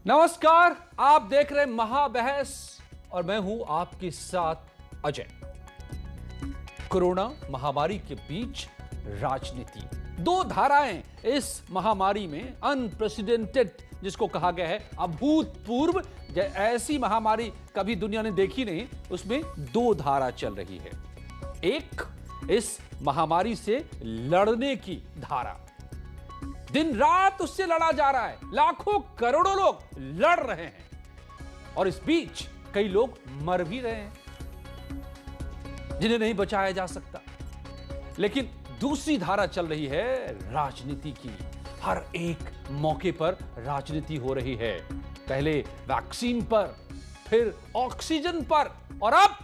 नमस्कार, आप देख रहे महाबहस और मैं हूं आपके साथ अजय। कोरोना महामारी के बीच राजनीति, दो धाराएं इस महामारी में अनप्रेसिडेंटेड, जिसको कहा गया है अभूतपूर्व, ऐसी महामारी कभी दुनिया ने देखी नहीं, उसमें दो धारा चल रही है। एक इस महामारी से लड़ने की धारा, दिन रात उससे लड़ा जा रहा है, लाखों करोड़ों लोग लड़ रहे हैं और इस बीच कई लोग मर भी रहे हैं जिन्हें नहीं बचाया जा सकता। लेकिन दूसरी धारा चल रही है राजनीति की। हर एक मौके पर राजनीति हो रही है, पहले वैक्सीन पर, फिर ऑक्सीजन पर और अब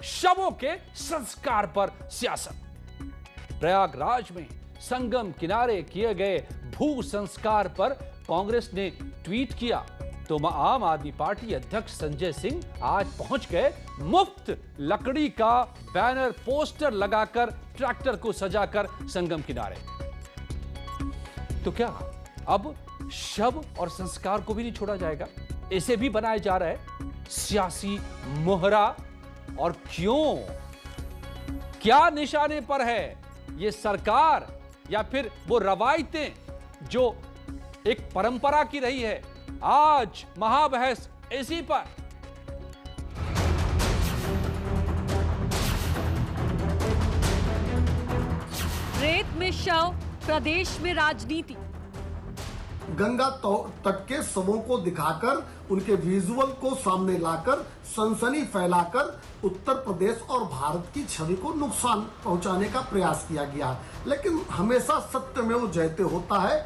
शवों के संस्कार पर सियासत। प्रयागराज में संगम किनारे किए गए भू संस्कार पर कांग्रेस ने ट्वीट किया तो आम आदमी पार्टी अध्यक्ष संजय सिंह आज पहुंच गए, मुफ्त लकड़ी का बैनर पोस्टर लगाकर ट्रैक्टर को सजाकर संगम किनारे। तो क्या अब शव और संस्कार को भी नहीं छोड़ा जाएगा? इसे भी बनाया जा रहा है सियासी मोहरा। और क्यों? क्या निशाने पर है ये सरकार या फिर वो रवायतें जो एक परंपरा की रही है? आज महाबहस इसी पर। रेत में शव, प्रदेश में राजनीति। गंगा तट के शवों को दिखाकर, उनके विजुअल को सामने लाकर, सनसनी फैलाकर उत्तर प्रदेश और भारत की छवि को नुकसान पहुंचाने का प्रयास किया गया। लेकिन हमेशा सत्यमेव जयते होता है।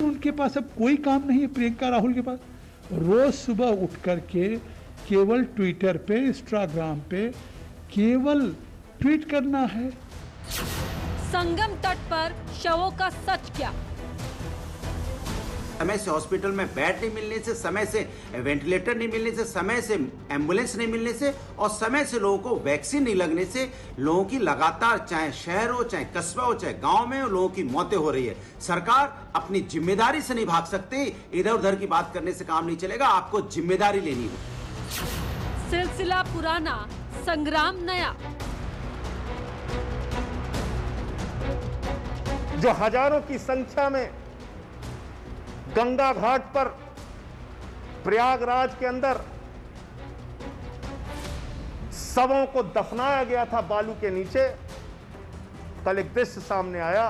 उनके पास अब कोई काम नहीं है। प्रियंका राहुल के पास रोज सुबह उठ करके केवल ट्विटर पे, इंस्टाग्राम पे केवल ट्वीट करना है। संगम तट पर शवों का सच क्या? समय से हॉस्पिटल में बेड नहीं मिलने से, समय से वेंटिलेटर नहीं मिलने से, समय से एम्बुलेंस नहीं मिलने से और समय से लोगों को वैक्सीन नहीं लगने से लोगों की लगातार, चाहे शहर हो, चाहे कस्बा हो, चाहे गांव में हो, लोगों की मौतें हो रही है। सरकार अपनी जिम्मेदारी से नहीं भाग सकती। इधर उधर की बात करने से काम नहीं चलेगा, आपको जिम्मेदारी लेनी हो। सिलसिला पुराना, संग्राम नया। जो हजारों की संख्या में गंगा घाट पर, प्रयागराज के अंदर शवों को दफनाया गया था बालू के नीचे, कल एक दृश्य सामने आया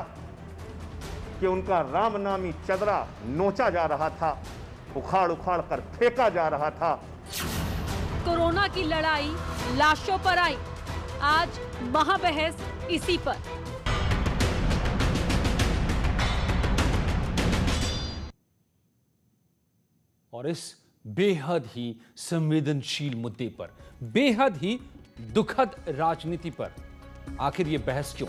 कि उनका राम नामी चदरा नोचा जा रहा था, उखाड़ उखाड़ कर फेंका जा रहा था। कोरोना की लड़ाई लाशों पर आई। आज महाबहस इसी पर। और इस बेहद ही संवेदनशील मुद्दे पर, बेहद ही दुखद राजनीति पर आखिर ये बहस क्यों?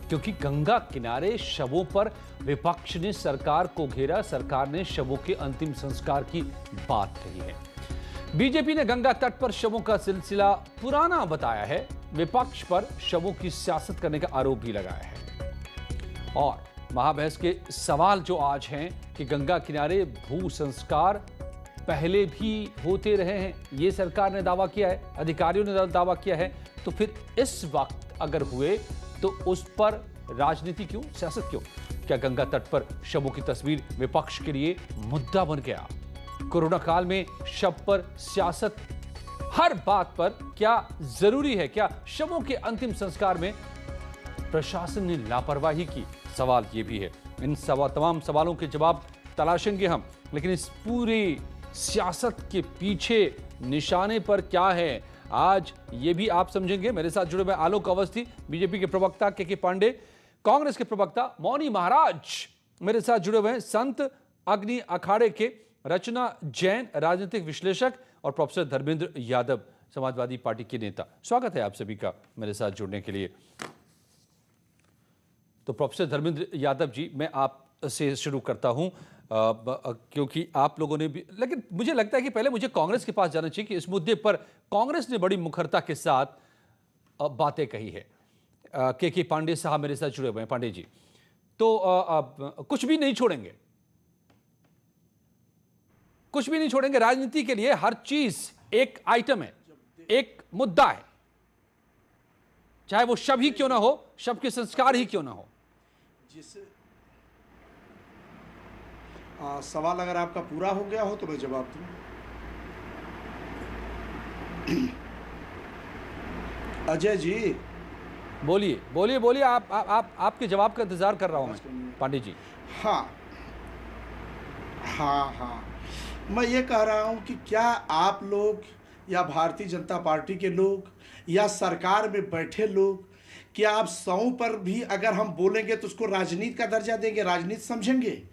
क्योंकि गंगा किनारे शवों पर विपक्ष ने सरकार को घेरा, सरकार ने शवों के अंतिम संस्कार की बात कही है। बीजेपी ने गंगा तट पर शवों का सिलसिला पुराना बताया है, विपक्ष पर शवों की सियासत करने का आरोप भी लगाया है। और महाबहस के सवाल जो आज हैं कि गंगा किनारे भू संस्कार पहले भी होते रहे हैं, ये सरकार ने दावा किया है, अधिकारियों ने दावा किया है, तो फिर इस वक्त अगर हुए तो उस पर राजनीति क्यों, सियासत क्यों? क्या गंगा तट पर शवों की तस्वीर विपक्ष के लिए मुद्दा बन गया? कोरोना काल में शव पर सियासत, हर बात पर क्या जरूरी है? क्या शवों के अंतिम संस्कार में प्रशासन ने लापरवाही की? सवाल ये भी है। इन तमाम सवालों के जवाब तलाशेंगे हम, लेकिन इस पूरी सियासत के पीछे निशाने पर क्या है, आज ये भी आप समझेंगे। मेरे साथ जुड़े हुए आलोक अवस्थी, बीजेपी के प्रवक्ता के पांडे, कांग्रेस के प्रवक्ता मौनी महाराज मेरे साथ जुड़े हुए हैं, संत अग्नि अखाड़े के रचना जैन, राजनीतिक विश्लेषक, और प्रोफेसर धर्मेंद्र यादव, समाजवादी पार्टी के नेता। स्वागत है आप सभी का मेरे साथ जुड़ने के लिए। तो प्रोफेसर धर्मेंद्र यादव जी, मैं आपसे शुरू करता हूं, क्योंकि आप लोगों ने भी, लेकिन मुझे लगता है कि पहले मुझे कांग्रेस के पास जाना चाहिए कि इस मुद्दे पर कांग्रेस ने बड़ी मुखरता के साथ बातें कही है। के पांडे साहब मेरे साथ जुड़े हुए हैं। पांडे जी, तो कुछ भी नहीं छोड़ेंगे, कुछ भी नहीं छोड़ेंगे। राजनीति के लिए हर चीज एक आइटम है, एक मुद्दा है, चाहे वो शव ही क्यों ना हो, शव के संस्कार ही क्यों ना हो। सवाल अगर आपका पूरा हो गया हो तो मैं जवाब दूं। अजय जी, बोलिए बोलिए बोलिए, आपके जवाब का इंतजार कर रहा हूं मैं पांडे जी। हाँ, मैं ये कह रहा हूं कि क्या आप लोग या भारतीय जनता पार्टी के लोग या सरकार में बैठे लोग, क्या आप 100 पर भी अगर हम बोलेंगे तो उसको राजनीति का दर्जा देंगे, राजनीति समझेंगे?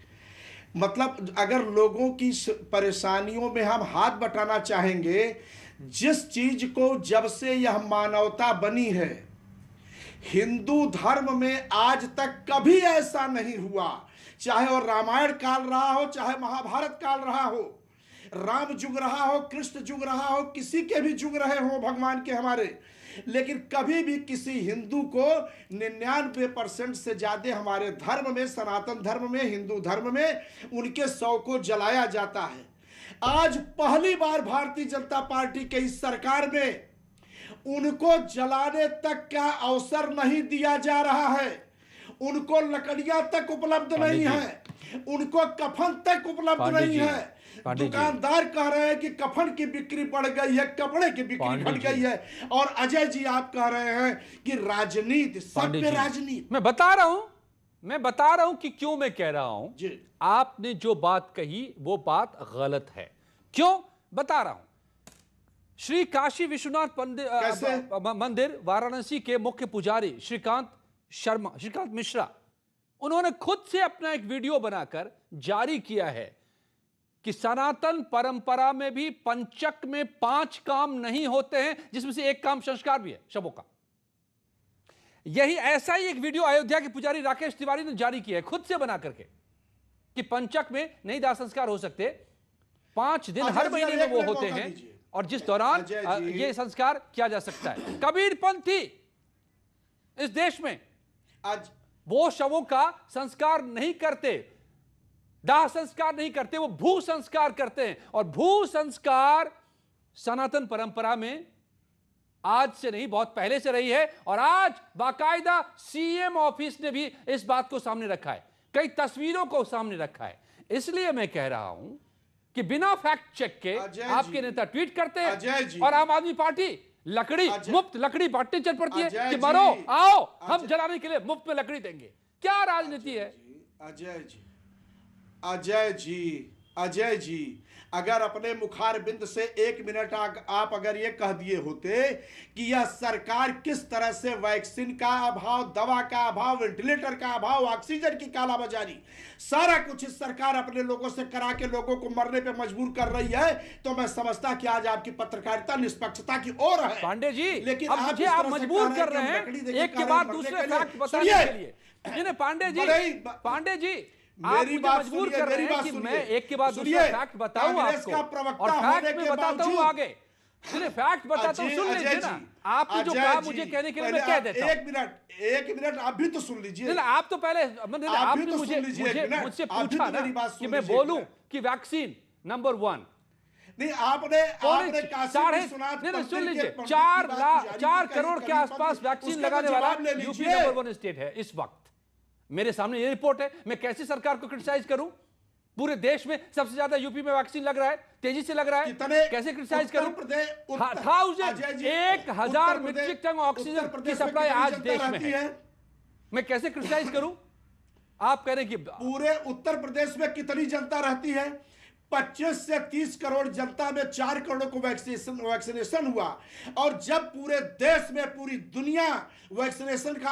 मतलब अगर लोगों की परेशानियों में हम हाथ बटाना चाहेंगे, जिस चीज को जब से यह मानवता बनी है, हिंदू धर्म में आज तक कभी ऐसा नहीं हुआ, चाहे वो रामायण काल रहा हो, चाहे महाभारत काल रहा हो, राम जुग रहा हो, कृष्ण जुग रहा हो, किसी के भी जुग रहे हो भगवान के हमारे, लेकिन कभी भी किसी हिंदू को 99% से ज्यादा हमारे धर्म में, सनातन धर्म में, हिंदू धर्म में उनके शव को जलाया जाता है। आज पहली बार भारतीय जनता पार्टी के इस सरकार में उनको जलाने तक का अवसर नहीं दिया जा रहा है, उनको लकड़ियां तक उपलब्ध नहीं है, उनको कफन तक उपलब्ध नहीं है। दुकानदार कह रहे हैं कि कफन की बिक्री बढ़ गई है, कपड़े की बिक्री बढ़ गई है, और अजय जी आप कह रहे हैं कि राजनीति, सब पे राजनीति। मैं बता रहा हूं कि क्यों मैं कह रहा हूं जी। आपने जो बात कही वो बात गलत है। क्यों बता रहा हूं? श्री काशी विश्वनाथ मंदिर वाराणसी के मुख्य पुजारी श्रीकांत मिश्रा, उन्होंने खुद से अपना एक वीडियो बनाकर जारी किया है कि सनातन परंपरा में भी पंचक में 5 काम नहीं होते हैं, जिसमें से एक काम संस्कार भी है शवों का। यही ऐसा ही एक वीडियो अयोध्या के पुजारी राकेश तिवारी ने जारी किया है, खुद से बना करके, कि पंचक में नहीं दाह संस्कार हो सकते, 5 दिन हर महीने में वो होते हैं, और जिस दौरान ये संस्कार किया जा सकता है। कबीरपंथी इस देश में आज वो शवों का संस्कार नहीं करते, दाह संस्कार नहीं करते, वो भू संस्कार करते हैं। और भू संस्कार सनातन परंपरा में आज से नहीं, बहुत पहले से रही है, और आज बाकायदा सीएम ऑफिस ने भी इस बात को सामने रखा है, कई तस्वीरों को सामने रखा है। इसलिए मैं कह रहा हूं कि बिना फैक्ट चेक के आपके नेता ट्वीट करते हैं, और आम आदमी पार्टी मुफ्त लकड़ी बांटने चल पड़ती है कि मरो, आओ हम जलाने के लिए मुफ्त में लकड़ी देंगे। क्या राजनीति है? अजय जी, अगर अपने मुखार बिंद से 1 मिनट आप अगर ये कह दिए होते कि यह सरकार किस तरह से वैक्सीन का अभाव, दवा का अभाव, वेंटिलेटर का अभाव, ऑक्सीजन की कालाबाजारी, सारा कुछ इस सरकार अपने लोगों से करा के लोगों को मरने पे मजबूर कर रही है, तो मैं समझता कि आज आपकी पत्रकारिता निष्पक्षता की ओर है। पांडे जी, लेकिन अब मुझे आप मजबूर कर रहे हैं एक के बाद दूसरे फैक्ट बताने के लिए। पांडे जी मेरी बात मजबूर कर रहे हैं कि मैं एक के बाद दूसरा फैक्ट बताऊं आपको, और फैक्ट में बताता हूं आगे, फैक्ट बताता हूं, सुन लीजिए ना। आपने जो कहा मुझे कहने के लिए मैं कह देता हूं। एक मिनट आप भी तो सुन लीजिए। नहीं, आप तो पहले आपने मुझसे पूछा ना कि मैं बोलूं कि वैक्सीन नंबर 1 नहीं, आपने सुन लीजिए, 4 करोड़ के आसपास वैक्सीन लगाने वाला यूपी नंबर 1 स्टेट है इस वक्त। मेरे सामने ये रिपोर्ट है, मैं कैसे सरकार को क्रिटिसाइज करूं? पूरे देश में सबसे ज्यादा यूपी में वैक्सीन लग रहा है, तेजी से लग रहा है, कैसे क्रिटिसाइज करूं? 1000 मीट्रिक टन ऑक्सीजन की सप्लाई आज देश में है, मैं कैसे क्रिटिसाइज करूं? आप कह रहे हैं कि पूरे उत्तर प्रदेश में कितनी जनता रहती है? 25 से 30 करोड़ जनता में 4 करोड़ को वैक्सीनेशन हुआ, और जब पूरे देश में पूरी दुनिया वैक्सीनेशन का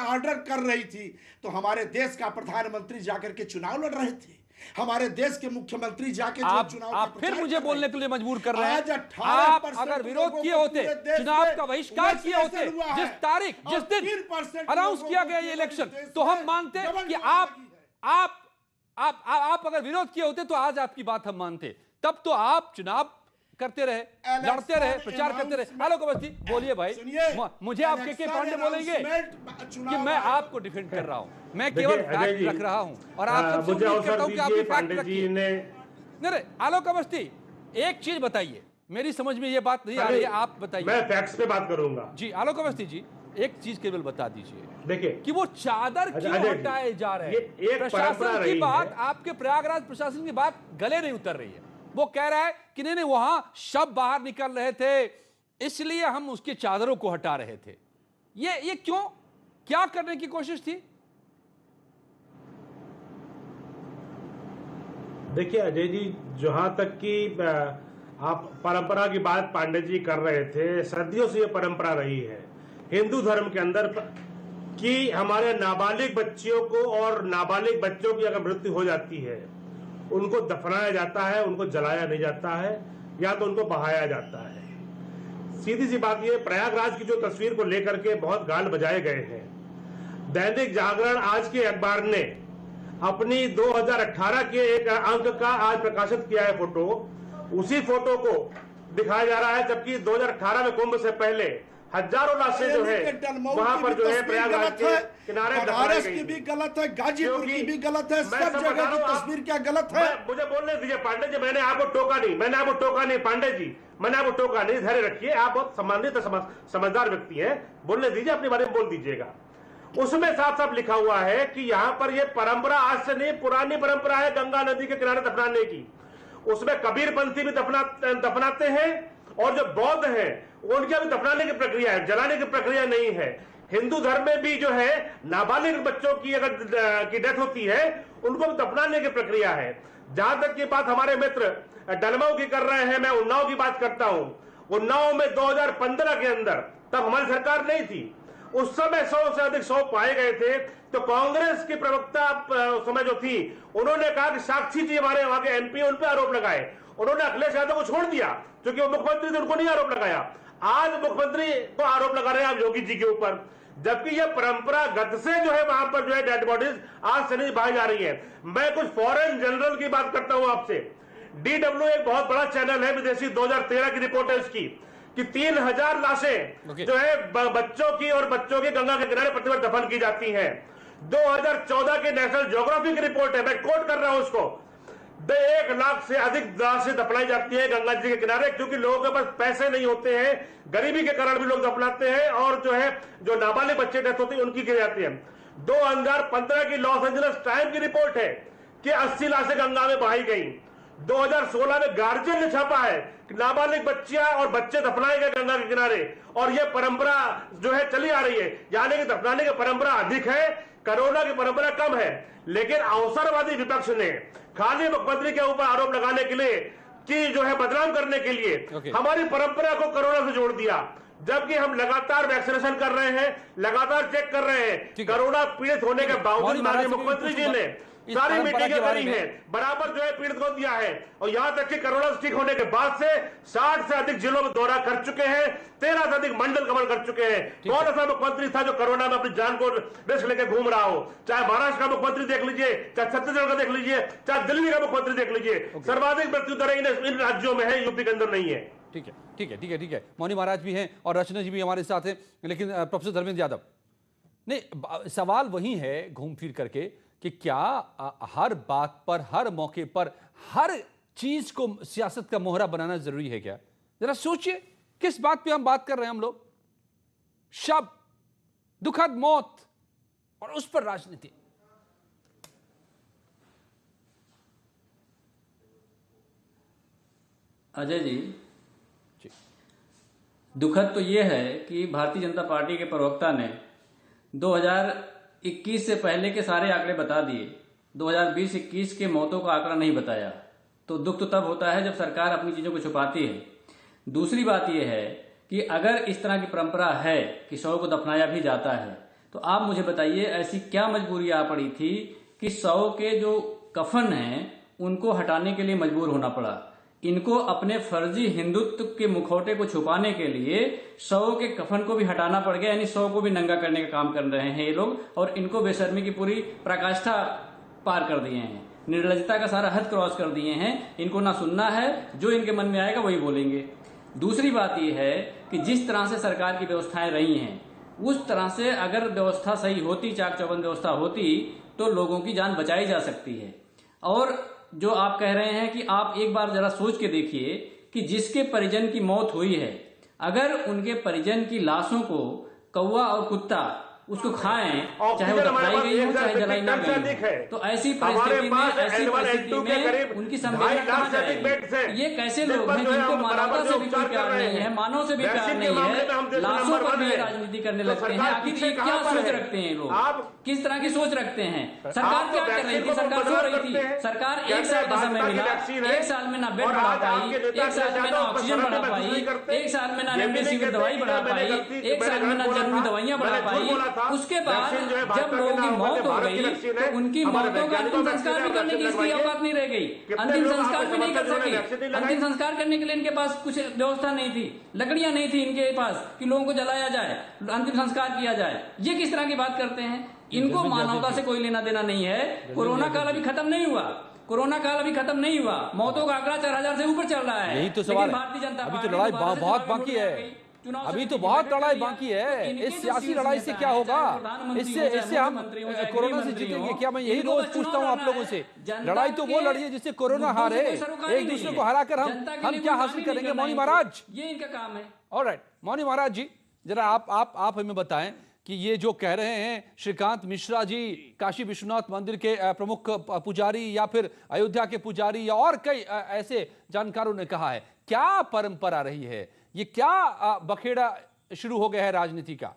ऑर्डर कर रही थी, तो हमारे देश का प्रधानमंत्री जाकर के चुनाव लड़ रहे थे, हमारे देश के मुख्यमंत्री जाके चुनाव आप फिर मुझे बोलने के लिए मजबूर कर रहे हैं। आप अगर विरोध किए होते, चुनाव का बहिष्कार किए होते, जिस तारीख जिस दिन अनाउंस किया गया ये इलेक्शन, तो हम मानते कि आप अगर विरोध किए होते तो आज आपकी बात हम मानते। तब तो आप चुनाव करते रहे, लड़ते रहे, प्रचार करते रहे। आलोक अवस्थी बोलिए भाई, मुझे आप के पांडे बोलेंगे कि मैं आपको डिफेंड कर रहा हूं, मैं केवल फैक्ट रख रहा हूं और आपसे उम्मीद करता हूं कि आप फैक्ट रखिए। नहीं, आलोक अवस्थी एक चीज बताइए, मेरी समझ में ये बात नहीं आ रही है, आप बताइए। मैं फैक्ट्स पे बात करूंगा। जी आलोक अवस्थी जी, एक चीज केवल बता दीजिए, देखिए कि वो चादर क्यों हटाए जा रहे हैं? प्रशासन की बात, आपके प्रयागराज प्रशासन की बात गले नहीं उतर रही है। वो कह रहा है कि नहीं वहां शव बाहर निकल रहे थे, इसलिए हम उसकी चादरों को हटा रहे थे। ये क्यों, क्या करने की कोशिश थी? देखिए अजय जी, जहां तक कि आप परंपरा की बात पांडे जी कर रहे थे, सदियों से ये परंपरा रही है हिंदू धर्म के अंदर कि हमारे नाबालिग बच्चियों को और नाबालिग बच्चों की अगर मृत्यु हो जाती है, उनको दफनाया जाता है, उनको जलाया नहीं जाता है, या तो उनको बहाया जाता है। सीधी सी बात ये, प्रयागराज की जो तस्वीर को लेकर के बहुत गाल बजाए गए हैं। दैनिक जागरण आज के अखबार ने अपनी 2018 के एक अंक का आज प्रकाशित किया है फोटो, उसी फोटो को दिखाया जा रहा है, जबकि 2018 में कुंभ से पहले हजारों लाशें जो है वहां पर जो है प्रयागराज के किनारे बनारस की भी गलत है, गाजीपुर की भी गलत है, सब जगह की तस्वीर क्या गलत है? मुझे बोलने दीजिए पांडे जी, मैंने आपको टोका नहीं, पांडे जी मैंने आपको टोका नहीं, धैर्य रखिए, आप बहुत सम्मानित समझदार व्यक्ति हैं, बोलने दीजिए, अपने बारे में बोल दीजिएगा। उसमें साफ साफ लिखा हुआ है कि यहाँ पर ये परंपरा आज से नहीं, पुरानी परंपरा है गंगा नदी के किनारे दफनाने की। उसमें कबीरपंथी भी दफनाते हैं और जो बौद्ध हैं उनकी भी दफनाने की प्रक्रिया है, जलाने की प्रक्रिया नहीं है। हिंदू धर्म में भी जो है नाबालिग बच्चों की अगर की डेथ होती है, उनको भी दफनाने की प्रक्रिया है। जहां तक की बात हमारे मित्र डलमऊ की कर रहे हैं, मैं उन्नाव की बात करता हूं। उन्नाव में 2015 के अंदर, तब हमारी सरकार नहीं थी, उस समय 100 से अधिक शव पाए गए थे, तो कांग्रेस की प्रवक्ता समय जो थी, उन्होंने कहा कि साक्षी जी हमारे वहां के एमपी, उन पर आरोप लगाए। उन्होंने अखिलेश यादव को छोड़ दिया क्योंकि वो मुख्यमंत्री थे, उनको नहीं आरोप लगाया। आज मुख्यमंत्री को आरोप लगा रहे हैं आप योगी जी के ऊपर, जबकि यह परंपरागत से जो है वहां पर जो है डेड बॉडीज आज से नहीं बहाई जा रही है। मैं कुछ फॉरेन जनरल की बात करता हूं आपसे। DW एक बहुत बड़ा चैनल है विदेशी, 2013 की रिपोर्ट है उसकी, कि 3000 लाशें जो है बच्चों की और बच्चों के गंगा के किनारे प्रतिवर्ष दफन की जाती हैं। 2014 के नेशनल ज्योग्राफी की रिपोर्ट है, मैं कोट कर रहा हूं उसको, 1 लाख से अधिक लाशें दफनाई जाती है गंगा जी के किनारे, क्योंकि लोगों के पास पैसे नहीं होते हैं, गरीबी के कारण भी लोग दफनाते हैं, और जो है जो नाबालिग बच्चे डेथ होती है उनकी की जाती है। 2015 की लॉस एंजलिस टाइम की रिपोर्ट है कि 80 लाशें गंगा में बहाई गई। 2016 में गार्जियन ने छापा है कि नाबालिग बच्चियां और बच्चे दफनाए गए गंगा के किनारे, और यह परंपरा जो है चली आ रही है, यानी कि दफनाने की परंपरा अधिक है, कोरोना की परंपरा कम है। लेकिन अवसरवादी विपक्ष ने खाली मुख्यमंत्री के ऊपर आरोप लगाने के लिए, कि जो है बदनाम करने के लिए हमारी परंपरा को कोरोना से जोड़ दिया, जबकि हम लगातार वैक्सीनेशन कर रहे हैं, लगातार चेक कर रहे हैं। कोरोना पीड़ित होने के बावजूद माननीय मुख्यमंत्री जी ने सारी मीटिंगें करी हैं, बराबर जो है पीड़ित को दिया है, और यहां तक कि कोरोना ठीक होने के बाद से 60 से अधिक जिलों में दौरा कर चुके हैं, 13 से अधिक मंडल गमन कर चुके हैं। कौन ऐसा मुख्यमंत्री था जो कोरोना में अपनी जान को रिस्क लेकर घूम रहा हो? चाहे महाराष्ट्र का मुख्यमंत्री देख लीजिए, चाहे छत्तीसगढ़ का देख लीजिए, चाहे दिल्ली का मुख्यमंत्री देख लीजिए, सर्वाधिक मृत्यु दर इन राज्यों में है, यूपी के अंदर नहीं है। ठीक है। मौनी महाराज भी हैं और रचना जी भी हमारे साथ हैं, लेकिन प्रोफेसर धर्मेंद्र यादव, नहीं, सवाल वही है घूम फिर करके कि क्या हर बात पर, हर मौके पर, हर चीज को सियासत का मोहरा बनाना जरूरी है क्या? जरा सोचिए किस बात पे हम बात कर रहे हैं हम लोग। शब, दुखद मौत, और उस पर राजनीति। अजय जी, दुखद तो यह है कि भारतीय जनता पार्टी के प्रवक्ता ने 2021 से पहले के सारे आंकड़े बता दिए, 2020-21 के मौतों का आंकड़ा नहीं बताया। तो दुख तो तब होता है जब सरकार अपनी चीजों को छुपाती है। दूसरी बात यह है कि अगर इस तरह की परंपरा है कि शव को दफनाया भी जाता है, तो आप मुझे बताइए ऐसी क्या मजबूरी आ पड़ी थी कि शव के जो कफन हैं उनको हटाने के लिए मजबूर होना पड़ा? इनको अपने फर्जी हिंदुत्व के मुखौटे को छुपाने के लिए शव के कफन को भी हटाना पड़ गया, यानी शव को भी नंगा करने का काम कर रहे हैं ये लोग, और इनको बेशर्मी की पूरी पराकाष्ठा पार कर दिए हैं। निर्लजता का सारा हद क्रॉस कर दिए हैं। इनको ना सुनना है, जो इनके मन में आएगा वही बोलेंगे। दूसरी बात यह है कि जिस तरह से सरकार की व्यवस्थाएं रही हैं, उस तरह से अगर व्यवस्था सही होती, चाक चौबंद व्यवस्था होती, तो लोगों की जान बचाई जा सकती है। और जो आप कह रहे हैं कि आप एक बार जरा सोच के देखिए कि जिसके परिजन की मौत हुई है, अगर उनके परिजन की लाशों को कौवा और कुत्ता उसको खाएं, चाहे वो दफनाई गई हो चाहे जलाई ना गई हो, तो ऐसी परिस्थिति में उनकी संवेदना कहां जाएगी? ये कैसे लोग हैं जिनको मानवता से भी कोई प्यार नहीं है, मानव से भी प्यार नहीं है, लाशों पर भी राजनीति करने लगते हैं। आखिर ये क्या सोच रखते हैं लोग, किस तरह की सोच रखते हैं? सरकार क्या कर रही थी? सरकार सो रही थी। सरकार 1 साल का समय मिला, 1 साल में ना बेड बढ़ा पाई, 1 साल में ना ऑक्सीजन बढ़ा पाई, 1 साल में ना रेमडेसिविर दवाई बढ़ा पाई, 1 साल में ना जरूरी दवाइयां बढ़ा पाई। उसके बाद जब लोगों की मौत हो गई तो उनकी मौतों का अंतिम संस्कार भी करने की इसकी औकात नहीं रह गई, अंतिम संस्कार भी नहीं कर सके। अंतिम संस्कार करने के लिए इनके पास कुछ व्यवस्था नहीं थी, लकड़ियां नहीं थी इनके पास कि लोगों को जलाया जाए, अंतिम संस्कार किया जाए। ये किस तरह की बात करते हैं? इनको मानवता से कोई लेना देना नहीं है। कोरोना काल अभी खत्म नहीं हुआ, कोरोना काल अभी खत्म नहीं हुआ, मौतों का आंकड़ा 4000 से ऊपर चल रहा है। यही तो सवाल है। भारतीय जनता अभी तो लड़ाई बहुत बाकी है, अभी तो बहुत लड़ाई बाकी है। इस सियासी लड़ाई से क्या होगा? इससे हम कोरोना से जीतेंगे क्या? मैं यही रोज पूछता हूँ आप लोगों से। लड़ाई तो वो लड़िए जिससे कोरोना हारे, एक दूसरे को हराकर हम क्या हासिल करेंगे? मौनी महाराज, ये इनका काम है। ऑलराइट, मौनी महाराज जी, जरा आप हमें बताएं कि ये जो कह रहे हैं श्रीकांत मिश्रा जी, काशी विश्वनाथ मंदिर के प्रमुख पुजारी या फिर अयोध्या के पुजारी या और कई ऐसे जानकारों ने कहा है, क्या परंपरा रही है? ये क्या बखेड़ा शुरू हो गया है राजनीति का?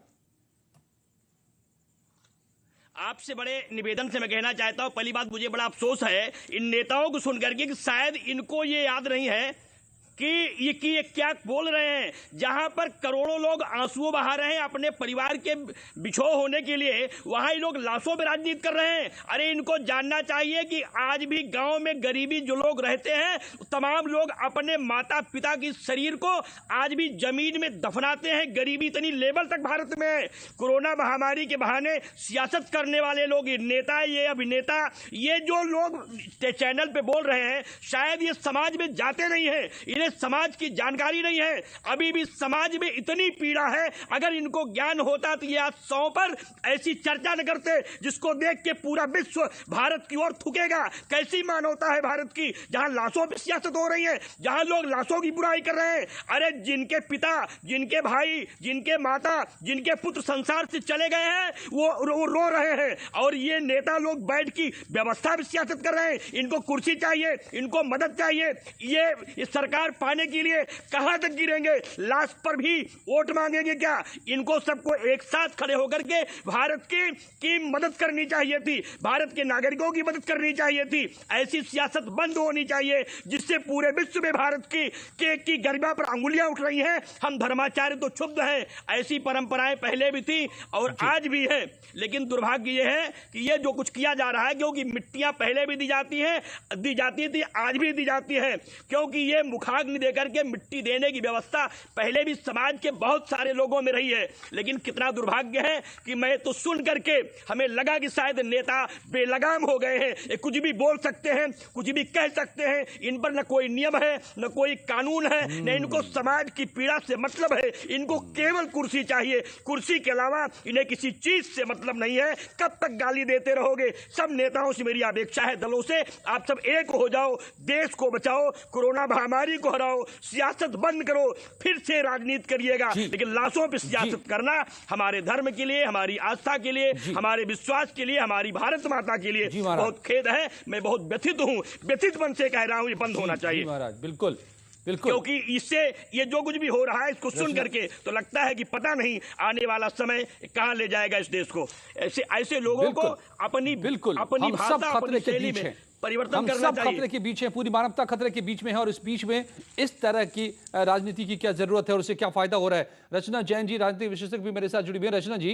आपसे बड़े निवेदन से मैं कहना चाहता हूं, पहली बात मुझे बड़ा अफसोस है इन नेताओं को सुनकर के कि शायद इनको ये याद नहीं है कि ये क्या बोल रहे हैं। जहां पर करोड़ों लोग आंसुओं बहा रहे हैं अपने परिवार के बिछोह होने के लिए, वहां ही लोग लाशों पर राजनीति कर रहे हैं। अरे इनको जानना चाहिए कि आज भी गांव में गरीबी जो लोग रहते हैं, तमाम लोग अपने माता पिता की शरीर को आज भी जमीन में दफनाते हैं। गरीबी इतनी लेवल तक भारत में है। कोरोना महामारी के बहाने सियासत करने वाले लोग, ये नेता, ये अभिनेता, ये जो लोग चैनल पे बोल रहे हैं, शायद ये समाज में जाते नहीं है, इन्हें समाज की जानकारी नहीं है। अभी भी समाज में इतनी पीड़ा है, अगर इनको ज्ञान होता तो ये आज 100 पर ऐसी चर्चा न करते जिसको देख के पूरा विश्व भारत की ओर थूकेगा। कैसी मानवता है भारत की, जहां लाशों पर सियासत हो रही है, जहां लोग लाशों की बुराई कर रहे हैं। अरे जिनके पिता, जिनके भाई, जिनके माता, जिनके पुत्र संसार से चले गए हैं, वो रो रहे हैं, और ये नेता लोग बैठ की व्यवस्था में सियासत कर रहे हैं। इनको कुर्सी चाहिए, इनको मदद चाहिए। ये सरकार पाने के लिए कहां तक गिरेंगे? लाश पर भी वोट मांगेंगे क्या? इनको सबको एक साथ खड़े होकर के भारत की मदद करनी चाहिए थी, भारत के नागरिकों की मदद करनी चाहिए थी। ऐसी सियासत बंद होनी चाहिए जिससे पूरे विश्व में भारत की गरिमा पर अंगुलियां उठ रही हैं। हम धर्माचार्य तो क्षुब्ध हैं, ऐसी परंपराएं पहले भी थी और आज भी है, लेकिन दुर्भाग्य यह है कि ये जो कुछ किया जा रहा है, क्योंकि मिट्टियां पहले भी दी जाती थी, आज भी दी जाती है, क्योंकि ये मुखाग्नि देकर के मिट्टी देने की व्यवस्था पहले भी समाज के बहुत सारे लोगों में रही है। लेकिन कितना दुर्भाग्य है कि मैं तो सुन करके हमें लगा कि शायद नेता बेलगाम हो गए हैं, ये कुछ भी बोल सकते हैं, कुछ भी कह सकते हैं, इन पर न कोई नियम है, न कोई कानून है, न इनको समाज की पीड़ा से मतलब है। इनको केवल कुर्सी चाहिए, कुर्सी के अलावा इन्हें किसी चीज से मतलब नहीं है। कब तक गाली देते रहोगे? सब नेताओं से मेरी अपेक्षा है, दलों से, आप सब एक हो जाओ, देश को बचाओ, कोरोना महामारी को हराओ, सियासत बंद करो, फिर से राजनीति करिएगा। लेकिन लाशों पर सियासत करना हमारे धर्म के लिए, हमारी आस्था के लिए, हमारे विश्वास के लिए, हमारी भारत माता के लिए बहुत खेद है। मैं बहुत व्यथित हूँ, व्यथित मन से कह रहा हूँ, ये बंद होना चाहिए महाराज। बिल्कुल बिल्कुल, क्योंकि इससे ये जो कुछ भी हो रहा है, इसको सुन करके तो लगता है कि पता नहीं आने वाला समय कहां ले जाएगा इस देश को। ऐसे लोगों को अपनी भाषा, अपनी शैली में परिवर्तन करना चाहिए। खतरे के बीच है, पूरी मानवता खतरे के बीच में है, और इस बीच में इस तरह की राजनीति की क्या जरूरत है और उससे क्या फायदा हो रहा है? रचना जैन जी, राजनीतिक विशेषज्ञ, भी मेरे साथ जुड़ी हुई है। रचना जी,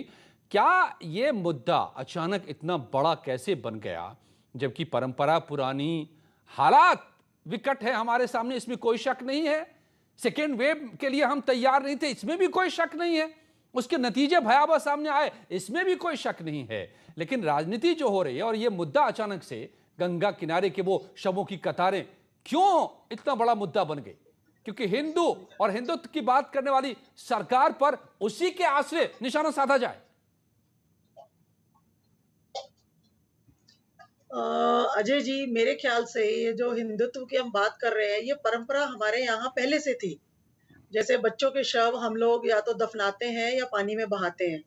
क्या ये मुद्दा अचानक इतना बड़ा कैसे बन गया, जबकि परंपरा पुरानी, हालात विकट है हमारे सामने, इसमें कोई शक नहीं है। सेकेंड वेव के लिए हम तैयार नहीं थे, इसमें भी कोई शक नहीं है। उसके नतीजे भयावह सामने आए, इसमें भी कोई शक नहीं है। लेकिन राजनीति जो हो रही है और ये मुद्दा अचानक से गंगा किनारे के वो शवों की कतारें क्यों इतना बड़ा मुद्दा बन गई? क्योंकि हिंदू और हिंदुत्व की बात करने वाली सरकार पर उसी के आश्रय निशाना साधा जाए। अजय जी, मेरे ख्याल से ये जो हिंदुत्व की हम बात कर रहे हैं, ये परंपरा हमारे यहाँ पहले से थी। जैसे बच्चों के शव हम लोग या तो दफनाते हैं या पानी में बहाते हैं,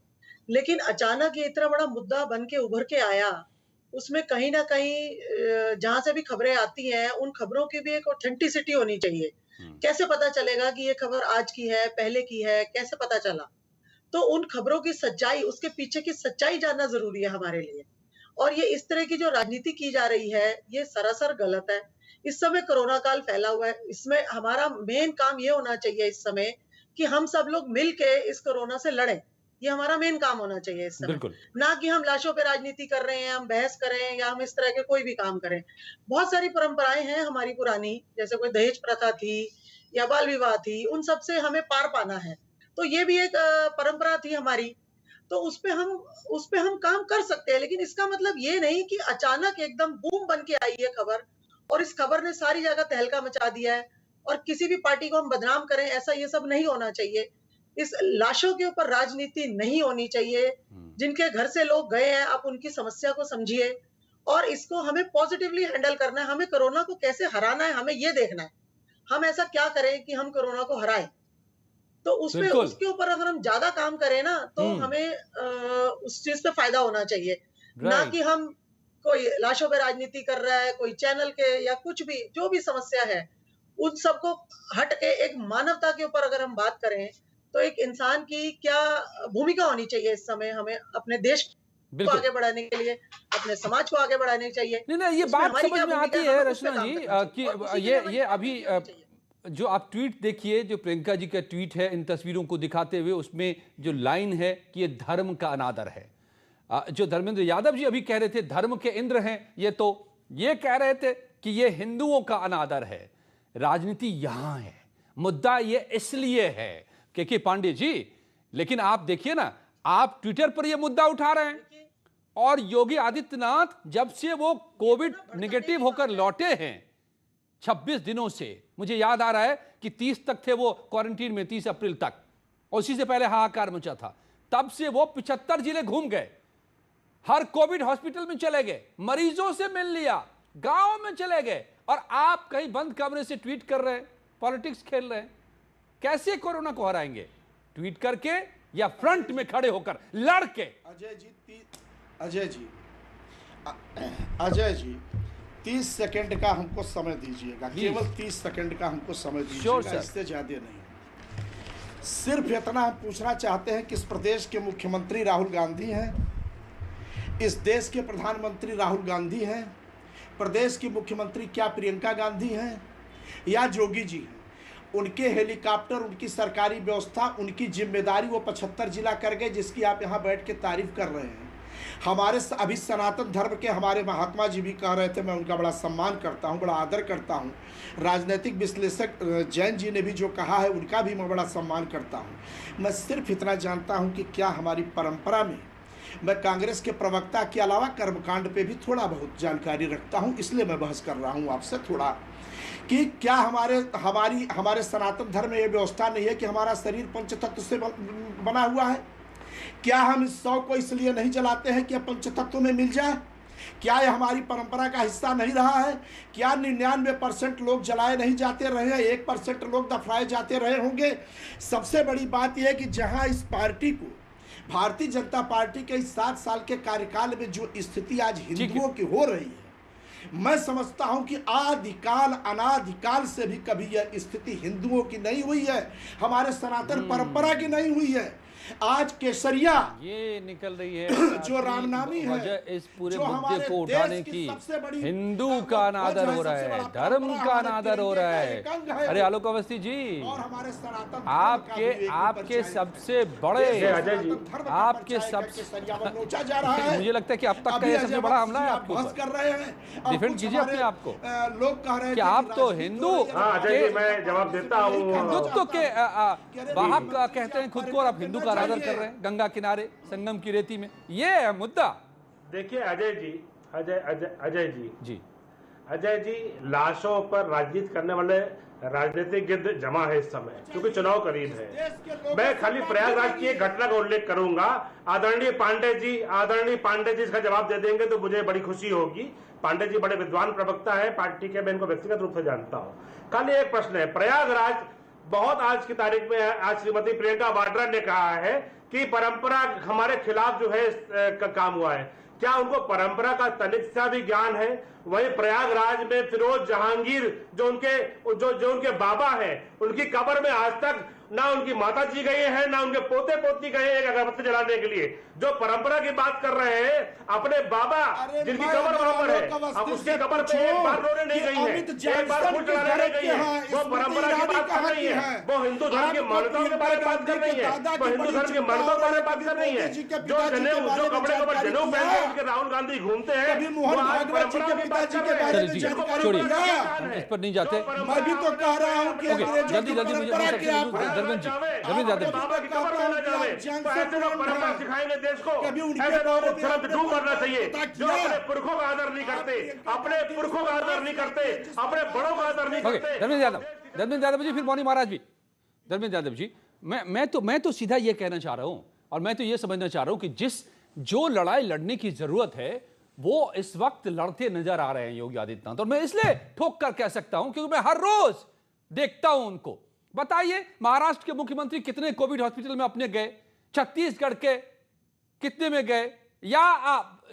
लेकिन अचानक ये इतना बड़ा मुद्दा बन के उभर के आया, उसमें कहीं ना कहीं जहां से भी खबरें आती हैं, उन खबरों की भी एक ऑथेंटिसिटी होनी चाहिए। कैसे पता चलेगा कि ये खबर आज की है, पहले की है, कैसे पता चला? तो उन खबरों की सच्चाई, उसके पीछे की सच्चाई जानना जरूरी है हमारे लिए। और ये इस तरह की जो राजनीति की जा रही है, ये सरासर गलत है। इस समय कोरोना काल फैला हुआ है, इसमें हमारा मेन काम ये होना चाहिए इस समय कि हम सब लोग मिल के इस कोरोना से लड़ें। ये हमारा मेन काम होना चाहिए इस समय, ना कि हम लाशों पे राजनीति कर रहे हैं, हम बहस करें या हम इस तरह के कोई भी काम करें। बहुत सारी परंपराएं हैं हमारी पुरानी, जैसे कोई दहेज प्रथा थी या बाल विवाह थी, उन सब से हमें पार पाना है। तो ये भी एक परंपरा थी हमारी, तो उस पे हम काम कर सकते हैं। लेकिन इसका मतलब ये नहीं कि अचानक एकदम बूम बन के आई है खबर और इस खबर ने सारी जगह तहलका मचा दिया है और किसी भी पार्टी को हम बदनाम करें, ऐसा ये सब नहीं होना चाहिए। इस लाशों के ऊपर राजनीति नहीं होनी चाहिए। जिनके घर से लोग गए हैं, आप उनकी समस्या को समझिए और इसको हमें पॉजिटिवली हैंडल करना है। हमें कोरोना को कैसे हराना है, हमें ये देखना है। हम ऐसा क्या करें कि हम कोरोना को हराएं। तो उसके ऊपर अगर हम ज्यादा काम करें ना, तो हमें उस चीज पे फायदा होना चाहिए, ना कि हम कोई लाशों पे राजनीति कर रहा है, कोई चैनल के या कुछ भी, जो भी समस्या है उन सबको हट के एक मानवता के ऊपर अगर हम बात करें, तो एक इंसान की क्या भूमिका होनी चाहिए इस समय हमें अपने देश को आगे बढ़ाने के लिए, अपने समाज को आगे बढ़ाने चाहिए। नहीं, ये बात समझ में आती है रचना जी कि ये अभी जो आप ट्वीट देखिए, जो प्रियंका जी का ट्वीट है इन तस्वीरों को दिखाते हुए, उसमें जो लाइन है कि ये धर्म का अनादर है। जो धर्मेंद्र यादव जी अभी कह रहे थे धर्म के इंद्र हैं, ये कह रहे थे कि ये हिंदुओं का अनादर है। राजनीति यहां है, मुद्दा ये इसलिए है के पांडे जी। लेकिन आप देखिए ना, आप ट्विटर पर ये मुद्दा उठा रहे हैं और योगी आदित्यनाथ जब से वो कोविड नेगेटिव होकर लौटे हैं 26 दिनों से, मुझे याद आ रहा है कि 30 तक थे वो क्वारंटीन में, 30 अप्रैल तक, और उसी से पहले हाहाकार मचा था। तब से वो 75 जिले घूम गए, हर कोविड हॉस्पिटल में चले गए, मरीजों से मिल लिया, गांव में चले गए, और आप कहीं बंद कमरे से ट्वीट कर रहे हैं, पॉलिटिक्स खेल रहे हैं। कैसे कोरोना को हराएंगे? ट्वीट करके या फ्रंट में खड़े होकर लड़ के? अजय जी 30 सेकंड का हमको समय दीजिएगा, केवल 30 सेकंड का हमको समय दीजिएगा, इससे ज्यादा नहीं। सिर्फ इतना हम पूछना चाहते हैं कि इस प्रदेश के मुख्यमंत्री राहुल गांधी हैं, इस देश के प्रधानमंत्री राहुल गांधी हैं, प्रदेश की मुख्यमंत्री क्या प्रियंका गांधी हैं या जोगी जी हैं? उनके हेलीकॉप्टर, उनकी सरकारी व्यवस्था, उनकी जिम्मेदारी वो 75 जिला कर गए, जिसकी आप यहाँ बैठ के तारीफ कर रहे हैं। हमारे अभी सनातन धर्म के हमारे महात्मा जी भी कह रहे थे, मैं उनका बड़ा सम्मान करता हूँ, बड़ा आदर करता हूँ। राजनीतिक विश्लेषक जैन जी ने भी जो कहा है, उनका भी मैं बड़ा सम्मान करता हूँ। मैं सिर्फ इतना जानता हूँ कि क्या हमारी परंपरा में, मैं कांग्रेस के प्रवक्ता के अलावा कर्मकांड पे भी थोड़ा बहुत जानकारी रखता हूँ, इसलिए मैं बहस कर रहा हूँ आपसे थोड़ा, कि क्या हमारे सनातन धर्म में ये व्यवस्था नहीं है कि हमारा शरीर पंचतत्व से बना हुआ है? क्या हम इस 100 को इसलिए नहीं जलाते हैं कि पंचतत्व में मिल जाए? क्या यह हमारी परंपरा का हिस्सा नहीं रहा है? क्या 99% लोग जलाए नहीं जाते रहे हैं, 1% लोग दफनाए जाते रहे होंगे? सबसे बड़ी बात यह है कि जहां इस पार्टी को, भारतीय जनता पार्टी के इस 7 साल के कार्यकाल में जो स्थिति आज हिंदुओं की हो रही है, मैं समझता हूं कि आदिकाल अनादिकाल से भी कभी यह स्थिति हिंदुओं की नहीं हुई है, हमारे सनातन परंपरा की नहीं हुई है। आज केसरिया ये निकल रही है जो रामनामी है, इस पूरे मुद्दे को उठाने की हिंदू का अनादर हो रहा है, धर्म का अनादर हो रहा है। अरे आलोक अवस्थी जी, और हमारे सनातन आपके सबसे बड़े, आपके सबसे, मुझे लगता है कि अब तक का ये सबसे बड़ा हमला है आपको कर रहे हैं। डिफेंड कीजिए अपने आप को। लोग कह रहे हैं कि आप तो हिंदू, मैं जवाब देता हूँ, हिंदुत्व के वाहक कहते हैं खुद को, और आप हिंदू का आदर कर रहे हैं गंगा किनारे संगम की रेती में। ये है मुद्दा। देखिए अजय जी, अजय जी जी अजय जी, लाशों पर राजनीति करने वाले राजनीतिक गिद्ध जमा है इस समय, क्योंकि चुनाव करीब है। मैं खाली प्रयागराज की एक घटना का उल्लेख करूंगा। आदरणीय पांडे जी इसका जवाब दे देंगे तो मुझे बड़ी खुशी होगी। पांडे जी बड़े विद्वान प्रवक्ता है पार्टी के, मैं इनको व्यक्तिगत रूप से जानता हूं। खाली एक प्रश्न है, प्रयागराज बहुत आज की तारीख में आज श्रीमती प्रियंका वाड्रा ने कहा है कि परंपरा हमारे खिलाफ जो है काम हुआ है। क्या उनको परंपरा का तनिक सा भी ज्ञान है? वहीं प्रयागराज में फिरोज जहांगीर जो उनके बाबा हैं, उनकी कब्र में आज तक ना उनकी माता जी गए हैं ना उनके पोते पोती गए एक अगरबत्ती जलाने के लिए। जो परंपरा की बात कर रहे हैं, अपने बाबा जिनकी कब्र वहां पर है, अब उसकी कब्र पे एक बार रोने नहीं गई है, एक बार फूल चढ़ाने नहीं गई है। वो परंपरा की बात कर रही है, वो हिंदू धर्म की मान्यताओं के बारे में बात कर रही है, वो हिंदू धर्म की मान्यताओं के बारे में बात कर रही है। जो कपड़े के ऊपर जनेऊ पहन के राहुल गांधी घूमते हैं, वो आज परंपरा की बात कर रहे हैं। छोड़िए, इस पर नहीं जाते। मैं भी तो कह रहा हूं कि जल्दी धर्मेंद्र सिखाएंगे देश को, ऐसे लोगों को तुरंत डूब मरना चाहिए जो अपने पुरखों का आदर नहीं करते, अपने पुरखों का आदर नहीं करते, अपने बड़ों का आदर नहीं करते। धर्मेंद्र यादव जी, फिर मौनी महाराज भी। धर्मेंद्र यादव जी, मैं तो सीधा ये कहना चाह रहा हूं और मैं तो ये समझना चाह रहा हूं कि जो लड़ाई लड़ने की जरूरत है वो इस वक्त लड़ते नजर आ रहे हैं योगी आदित्यनाथ। और मैं इसलिए ठोक कर कह सकता हूं क्योंकि मैं हर रोज देखता हूं उनको। बताइए, महाराष्ट्र के मुख्यमंत्री कितने कोविड हॉस्पिटल में अपने गए, छत्तीसगढ़ के कितने में गए, या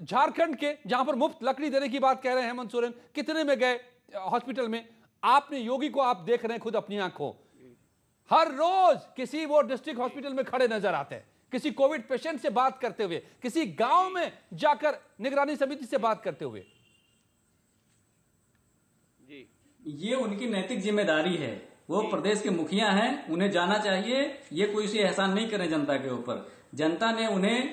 झारखंड के जहां पर मुफ्त लकड़ी देने की बात कह रहे हैं हेमंत सोरेन, कितने में गए हॉस्पिटल में? आपने योगी को आप देख रहे हैं खुद अपनी आंखों, हर रोज किसी वो डिस्ट्रिक्ट हॉस्पिटल में खड़े नजर आते हैं, किसी कोविड पेशेंट से बात करते हुए, किसी गांव में जाकर निगरानी समिति से बात करते हुए। ये उनकी नैतिक जिम्मेदारी है, वो प्रदेश के मुखिया हैं, उन्हें जाना चाहिए। ये कोई से एहसान नहीं करें जनता के ऊपर। जनता ने उन्हें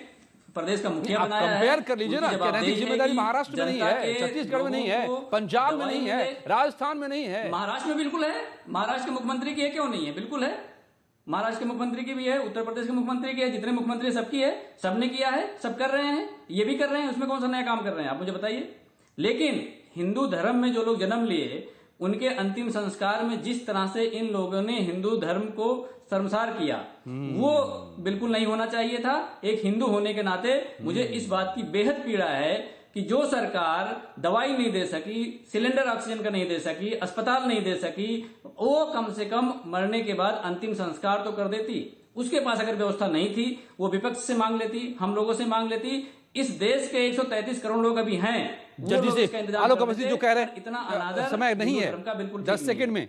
प्रदेश का मुखिया बनाया है। कंपेयर कर लीजिए ना, नैतिक जिम्मेदारी महाराष्ट्र में नहीं है, छत्तीसगढ़ में नहीं है, पंजाब में नहीं है, राजस्थान में नहीं है। महाराष्ट्र में बिल्कुल है। महाराष्ट्र के मुख्यमंत्री की है, क्यों नहीं है? बिल्कुल है। महाराष्ट्र के मुख्यमंत्री की भी है, उत्तर प्रदेश के मुख्यमंत्री की है, जितने मुख्यमंत्री सबकी है, सबने किया है, सब कर रहे हैं, ये भी कर रहे हैं। उसमें कौन सा नया काम कर रहे हैं आप मुझे बताइए। लेकिन हिंदू धर्म में जो लोग जन्म लिए, उनके अंतिम संस्कार में जिस तरह से इन लोगों ने हिंदू धर्म को शर्मसार किया, वो बिल्कुल नहीं होना चाहिए था। एक हिंदू होने के नाते मुझे इस बात की बेहद पीड़ा है कि जो सरकार दवाई नहीं दे सकी, सिलेंडर ऑक्सीजन का नहीं दे सकी, अस्पताल नहीं दे सकी, वो कम से कम मरने के बाद अंतिम संस्कार तो कर देती। उसके पास अगर व्यवस्था नहीं थी, वो विपक्ष से मांग लेती, हम लोगों से मांग लेती। इस देश के 133 करोड़ लोग अभी हैं, जल्दी से आलोक अवस्थी जो कह रहे हैं, इतना अनादर समय नहीं है, 10 सेकंड में,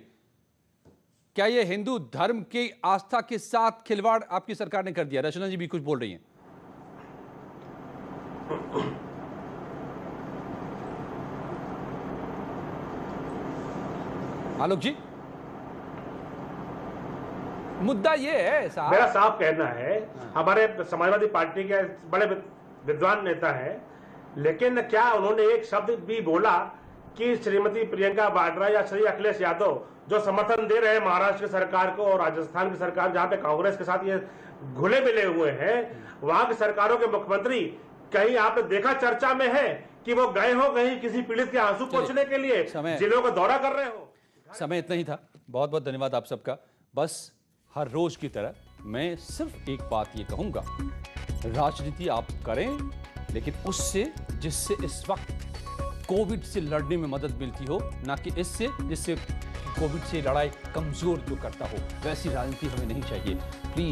क्या ये हिंदू धर्म की आस्था के साथ खिलवाड़ आपकी सरकार ने कर दिया? रचना जी भी कुछ बोल रही हैं। आलोक जी, मुद्दा ये है साहब, मेरा साफ कहना है, हमारे समाजवादी पार्टी के बड़े विद्वान नेता हैं, लेकिन क्या उन्होंने एक शब्द भी बोला कि श्रीमती प्रियंका वाड्रा या श्री अखिलेश यादव जो समर्थन दे रहे हैं महाराष्ट्र की सरकार को और राजस्थान की सरकार जहां पे कांग्रेस के साथ ये घुले मिले हुए हैं, वहां की सरकारों के मुख्यमंत्री कहीं आपने देखा चर्चा में है कि वो गए हो कहीं किसी पीड़ित के आंसू पोंछने के लिए जिलों का दौरा कर रहे हो? समय इतना ही था। बहुत बहुत धन्यवाद आप सबका। बस हर रोज की तरह मैं सिर्फ एक बात ये कहूंगा, राजनीति आप करें, लेकिन उससे जिससे इस वक्त कोविड से लड़ने में मदद मिलती हो, ना कि इससे जिससे कोविड से लड़ाई कमजोर जो करता हो। वैसी राजनीति हमें नहीं चाहिए। प्लीज